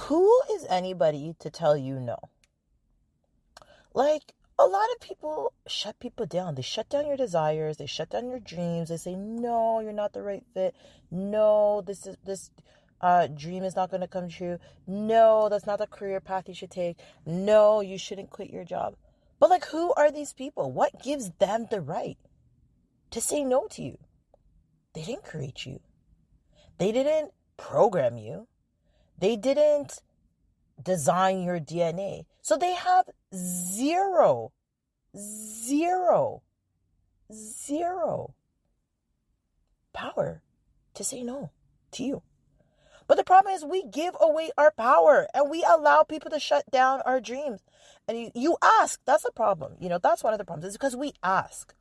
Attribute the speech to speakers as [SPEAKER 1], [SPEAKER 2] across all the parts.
[SPEAKER 1] Who is anybody to tell you no? Like, a lot of people shut people down. They shut down your desires. They shut down your dreams. They say, no, you're not the right fit. No, this dream is not going to come true. No, that's not the career path you should take. No, you shouldn't quit your job. But like, who are these people? What gives them the right to say no to you? They didn't create you. They didn't program you. They didn't design your DNA. So they have zero power to say no to you. But the problem is we give away our power and we allow people to shut down our dreams. And you ask, that's the problem. That's one of the problems. It's because we ask.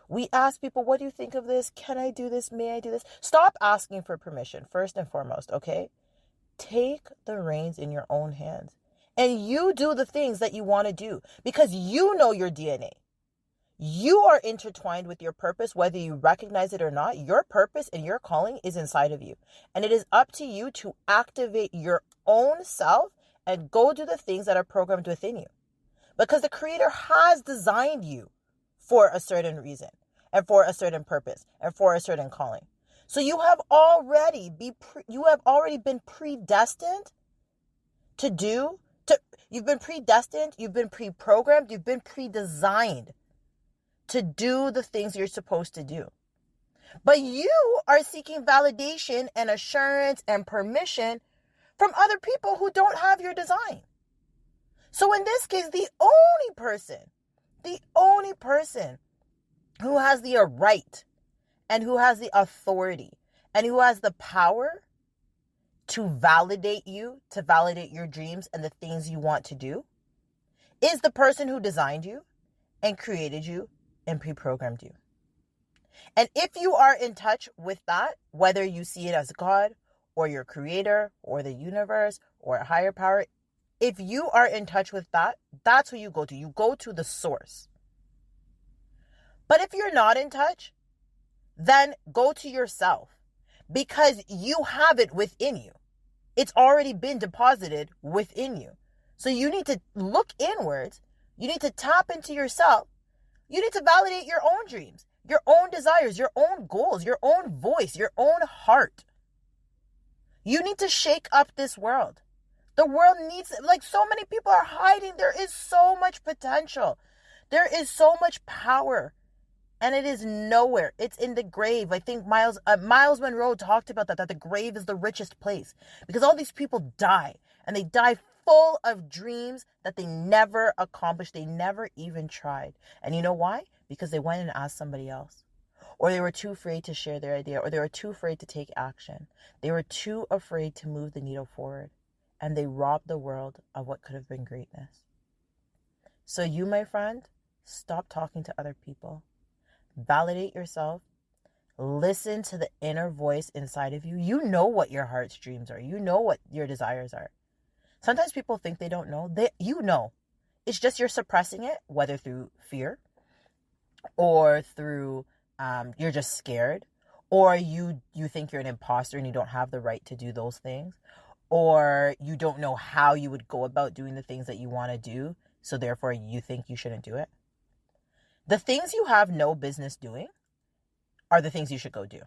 [SPEAKER 1] We ask people, what do you think of this? Can I do this? May I do this? Stop asking for permission, first and foremost, okay? Take the reins in your own hands. And you do the things that you want to do because you know your DNA. You are intertwined with your purpose, whether you recognize it or not. Your purpose and your calling is inside of you. And it is up to you to activate your own self and go do the things that are programmed within you. Because the Creator has designed you for a certain reason and for a certain purpose and for a certain calling. So you have already been predestined you've been predestined, you've been pre-programmed, you've been pre-designed to do the things you're supposed to do. But you are seeking validation and assurance and permission from other people who don't have your design. So in this case, the only person who has the right and who has the authority and who has the power to validate you, to validate your dreams and the things you want to do, is the person who designed you and created you and pre-programmed you. And if you are in touch with that, whether you see it as God or your creator or the universe or a higher power, if you are in touch with that, that's who you go to. You go to the source. But if you're not in touch, then go to yourself because you have it within you. It's already been deposited within you. So you need to look inwards. You need to tap into yourself. You need to validate your own dreams, your own desires, your own goals, your own voice, your own heart. You need to shake up this world. The world needs, so many people are hiding. There is so much potential. There is so much power. And it is nowhere. It's in the grave. I think Miles Monroe talked about that the grave is the richest place. Because all these people die. And they die full of dreams that they never accomplished. They never even tried. And you know why? Because they went and asked somebody else. Or they were too afraid to share their idea. Or they were too afraid to take action. They were too afraid to move the needle forward. And they robbed the world of what could have been greatness. So you, my friend, stop talking to other people. Validate yourself. Listen to the inner voice inside of you. You know what your heart's dreams are. You know what your desires are. Sometimes people think they don't know. You know. It's just you're suppressing it, whether through fear or through you're just scared, or you think you're an imposter and you don't have the right to do those things, or you don't know how you would go about doing the things that you want to do, so therefore you think you shouldn't do it. The things you have no business doing are the things you should go do.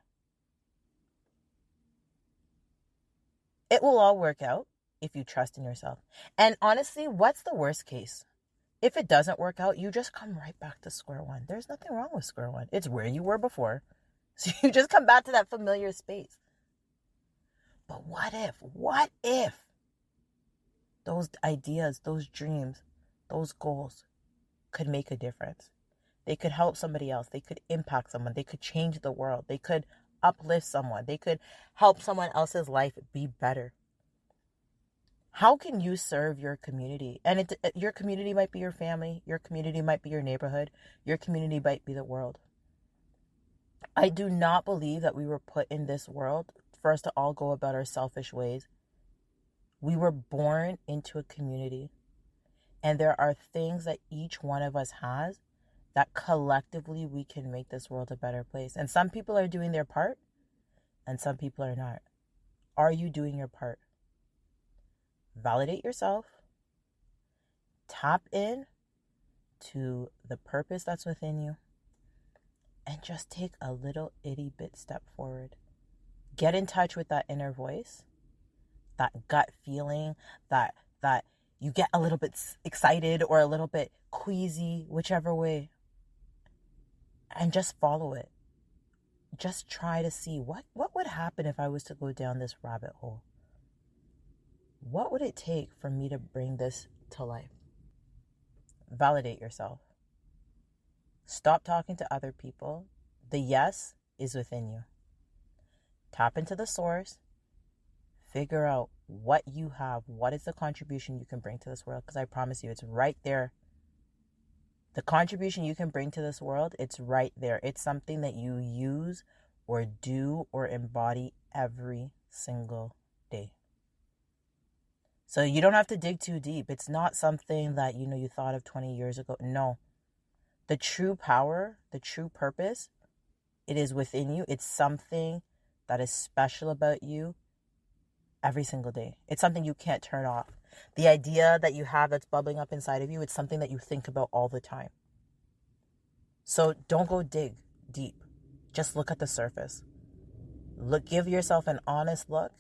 [SPEAKER 1] It will all work out if you trust in yourself. And honestly, what's the worst case? If it doesn't work out, you just come right back to square one. There's nothing wrong with square one. It's where you were before. So you just come back to that familiar space. But what if those ideas, those dreams, those goals could make a difference? They could help somebody else. They could impact someone. They could change the world. They could uplift someone. They could help someone else's life be better. How can you serve your community? And your community might be your family. Your community might be your neighborhood. Your community might be the world. I do not believe that we were put in this world for us to all go about our selfish ways. We were born into a community. And there are things that each one of us has that collectively we can make this world a better place. And some people are doing their part and some people are not. Are you doing your part? validate yourself, tap in to the purpose that's within you, and just take a little itty bit step forward. Get in touch with that inner voice, that gut feeling, that you get a little bit excited or a little bit queasy, whichever way, and just follow it. Just try to see what would happen if I was to go down this rabbit hole. What would it take for me to bring this to life? Validate yourself. Stop talking to other people. The yes is within you. Tap into the source. Figure out what you have. What is the contribution you can bring to this world? Because I promise you, it's right there. The contribution you can bring to this world, it's right there. It's something that you use or do or embody every single day. So you don't have to dig too deep. It's not something that, you thought of 20 years ago. No. The true power, the true purpose, it is within you. It's something that is special about you every single day. It's something you can't turn off. The idea that you have that's bubbling up inside of you, it's something that you think about all the time. So don't go dig deep. Just look at the surface. Give yourself an honest look.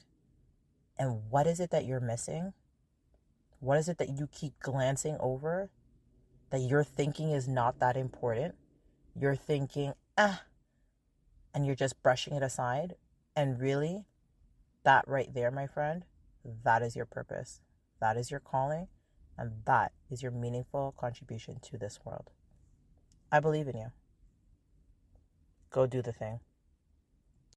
[SPEAKER 1] And what is it that you're missing? What is it that you keep glancing over? That you're thinking is not that important? You're thinking, and you're just brushing it aside. And really, that right there, my friend, that is your purpose. That is your calling. And that is your meaningful contribution to this world. I believe in you. Go do the thing.